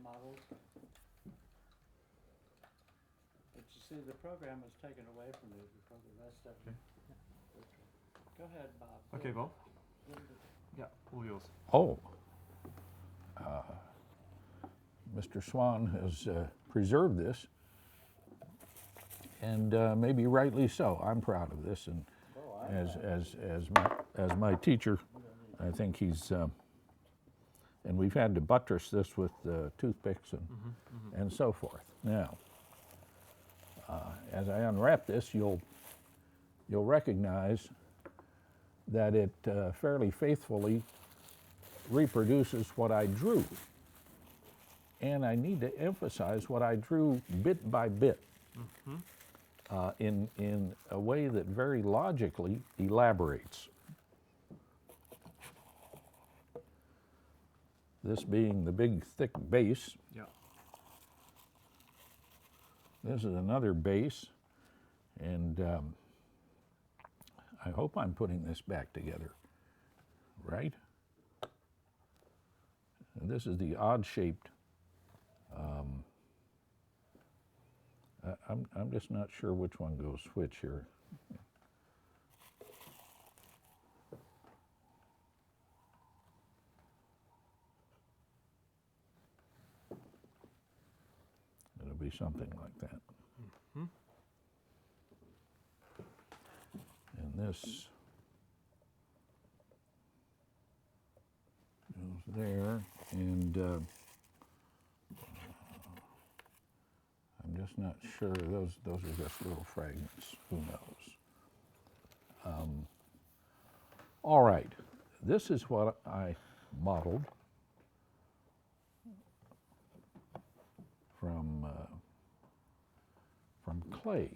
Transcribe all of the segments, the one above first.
models. But you see, the program was taken away from you before the rest of them. Go ahead, Bob. Okay, Bob. Yeah, all yours. Oh, Mr. Swann has preserved this, and maybe rightly so. I'm proud of this, and as my teacher, I think he's, and we've had to buttress this with toothpicks and so forth. Now, as I unwrap this, you'll recognize that it fairly faithfully reproduces what I drew. And I need to emphasize what I drew bit by bit in a way that very logically elaborates. This being the big thick base. Yeah. This is another base, and I hope I'm putting this back together, right? And this is the odd-shaped. I'm just not sure which one goes which here. It'll be something like that. And this goes there, and I'm just not sure. Those are just little fragments. Who knows? All right. This is what I modeled from clay,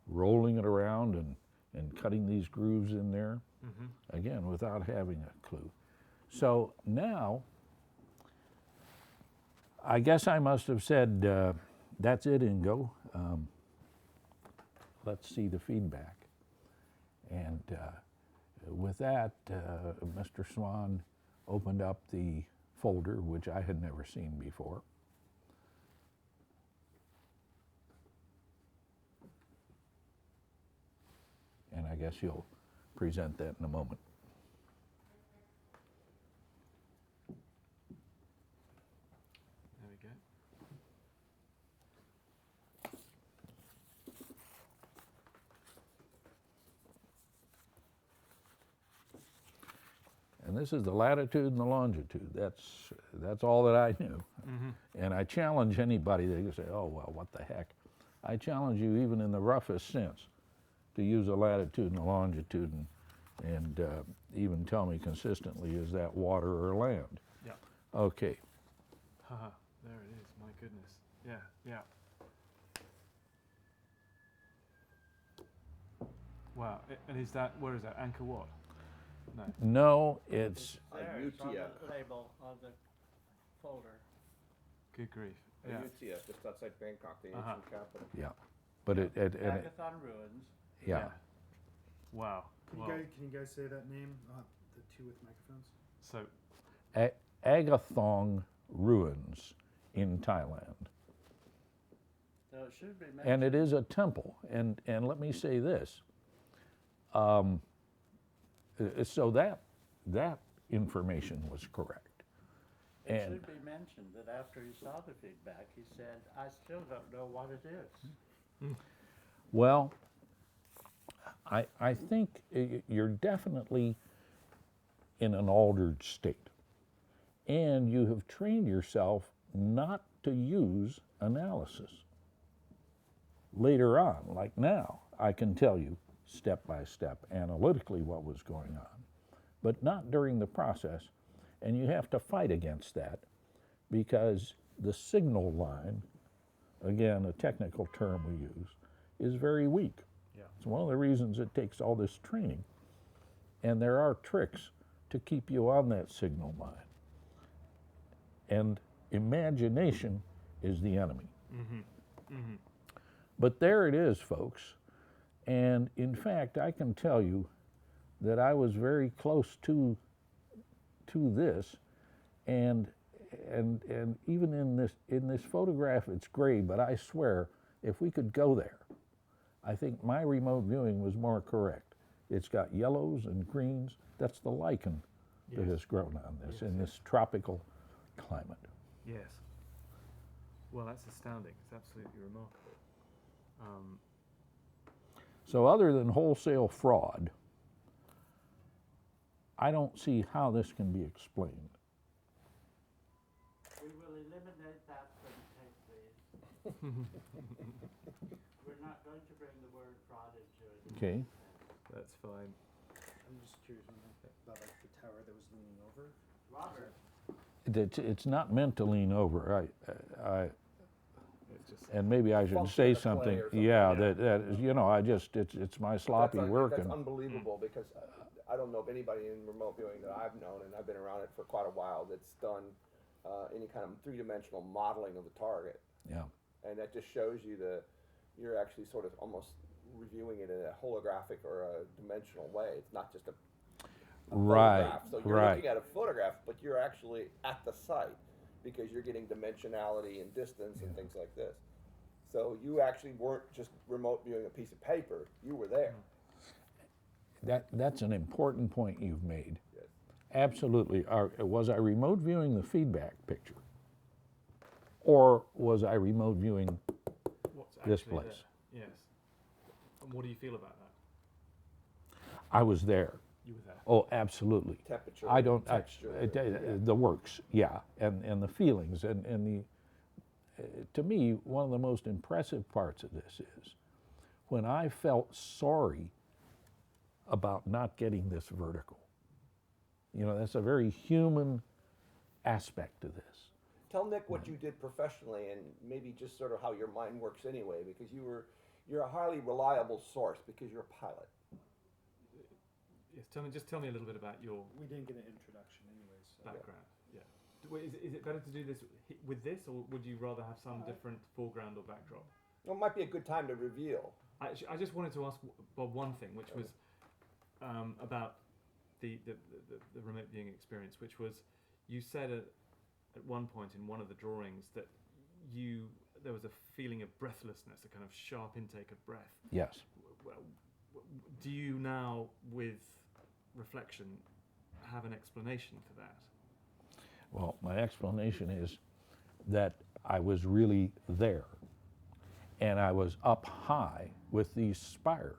rolling it around and cutting these grooves in there, again, without having a clue. So now, I guess I must have said, that's it, Ingo. Let's see the feedback. And with that, Mr. Swann opened up the folder, which I had never seen before. And I guess you'll present that in a moment. There we go. And this is the latitude and the longitude. That's all that I knew. And I challenge anybody that can say, oh, well, what the heck? I challenge you, even in the roughest sense, to use a latitude and a longitude and even tell me consistently, is that water or land? Yeah. Okay. Haha, there it is. My goodness. Yeah, yeah. Wow. And is that, where is that? Anchor what? No. No, it's There, it's on the label on the folder. Good grief. Yeah. UTS, just outside Bangkok, the ancient capital. yeah, but it Agathon Ruins. yeah. Wow. Can Well, you guys say that name? The two with microphones. so, Agathon Ruins in Thailand. So it should be mentioned. And it is a temple. And let me say this. So that information was correct. It And should be mentioned that after he saw the feedback, he said, I still don't know what it is. well, I think you're definitely in an altered state. And you have trained yourself not to use analysis. Later on, like now, I can tell you step by step analytically what was going on, but not during the process. And you have to fight against that because the signal line, again, a technical term we use, is very weak. yeah. It's one of the reasons it takes all this training. And there are tricks to keep you on that signal line. And imagination is the enemy. But there it is, folks. And in fact, I can tell you that I was very close to this, and and even in this photograph, it's gray, but I swear, if we could go there, I think my remote viewing was more correct. It's got yellows and greens. That's the lichen that Yes. has grown on this Yes, in yes. this tropical climate. Yes. Well, that's astounding. It's absolutely remarkable. So other than wholesale fraud, I don't see how this can be explained. We will eliminate that from the tape, please. We're not going to bring the word fraud into it. Okay. That's fine. I'm just curious about like the tower that was leaning over. Robert, It's not meant to lean over. It's just And maybe I should Function say of the clay something. or something. Yeah, that is, you know, it's my sloppy work. That's And unbelievable because I don't know of anybody in remote viewing that I've known, and I've been around it for quite a while, that's done any kind of three-dimensional modeling of the target. yeah, And that just shows you you're actually sort of almost reviewing it in a holographic or a dimensional way. It's not just a right, photograph. So you're right. looking at a photograph, but you're actually at the site because you're getting dimensionality and distance and things like this. So you actually weren't just remote viewing a piece of paper, you were there. That's an important point you've made. Yes. Absolutely. Was I remote viewing the feedback picture? Or was I remote viewing what's this actually place? there. Yes. And what do you feel about that? I was there. You were there. Oh, absolutely. Temperature, I don't, texture. the works, yeah, and the feelings, and to me, one of the most impressive parts of this is when I felt sorry about not getting this vertical. You know, that's a very human aspect to this. Tell Nick what you did professionally and maybe just sort of how your mind works anyway, because you're a highly reliable source because you're a pilot. Yes. Tell me a little bit about your We didn't get an introduction anyways. So. background. Yeah. Wait, is it better to do this with this, or would you rather have some different foreground or backdrop? Well, it might be a good time to reveal. I just wanted to ask Bob one thing, which was about the remote viewing experience, which was you said at one point in one of the drawings that there was a feeling of breathlessness, a kind of sharp intake of breath. Yes. Do you now, with reflection, have an explanation for that? Well, my explanation is that I was really there, and I was up high with these spires.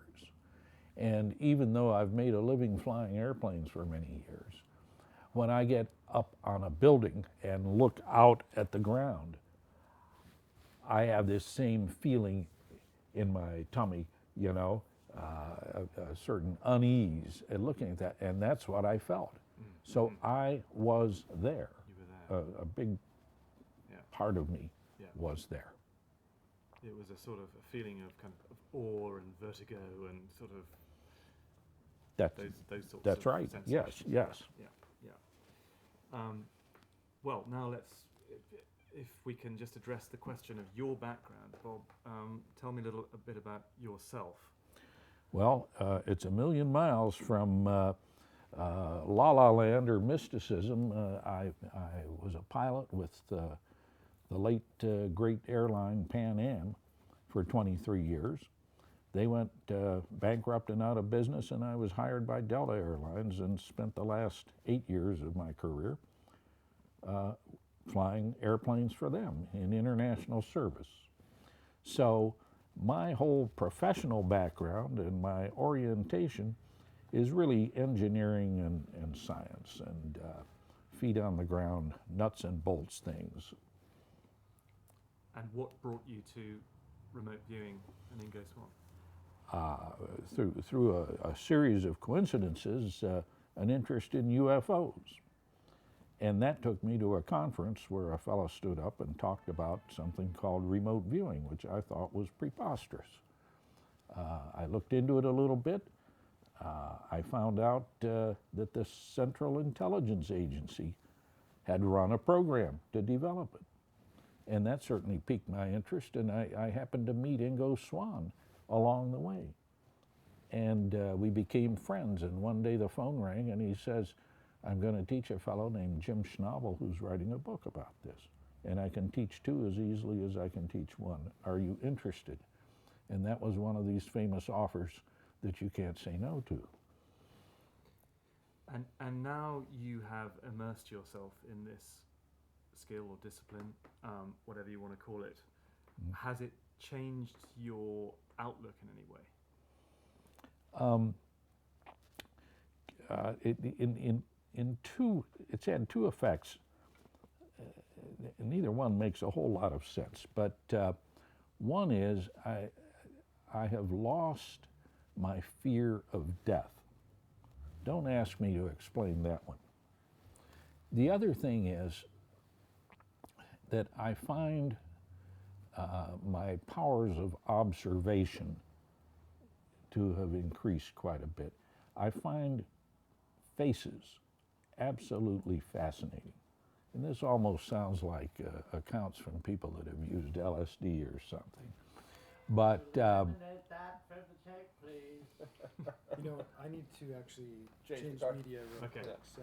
And even though I've made a living flying airplanes for many years, when I get up on a building and look out at the ground, I have this same feeling in my tummy, you know, a certain unease at looking at that, and that's what I felt. So I was there. You were there. A big part of me was there. It was a sort of a feeling of kind of awe and vertigo and sort of those sorts That's of right. sensations. Yes. Yeah. Well, now if we can just address the question of your background, Bob, tell me a bit about yourself. Well, it's a million miles from La La Land or mysticism. I was a pilot with the late great airline Pan Am for 23 years. They went bankrupt and out of business, and I was hired by Delta Airlines and spent the last 8 years of my career flying airplanes for them in international service. So my whole professional background and my orientation is really engineering and science and feet on the ground, nuts and bolts things. And what brought you to remote viewing and Ingo Swann? Through a series of coincidences, an interest in UFOs. And that took me to a conference where a fellow stood up and talked about something called remote viewing, which I thought was preposterous. I looked into it a little bit. I found out that the Central Intelligence Agency had run a program to develop it. And that certainly piqued my interest, and I happened to meet Ingo Swann along the way. And we became friends, and one day the phone rang and he says, I'm going to teach a fellow named Jim Schnabel who's writing a book about this. And I can teach two as easily as I can teach one. Are you interested? And that was one of these famous offers that you can't say no to. And now you have immersed yourself in this skill or discipline, whatever you want to call it. Has it changed your outlook in any way? It's had two effects. Neither one makes a whole lot of sense, but one is I have lost my fear of death. Don't ask me to explain that one. The other thing is that I find my powers of observation to have increased quite a bit. I find faces absolutely fascinating. And this almost sounds like accounts from people that have used LSD or something. But Eliminate that from the tape, please. You know, I need to actually Change the change card. media real Okay. quick, so.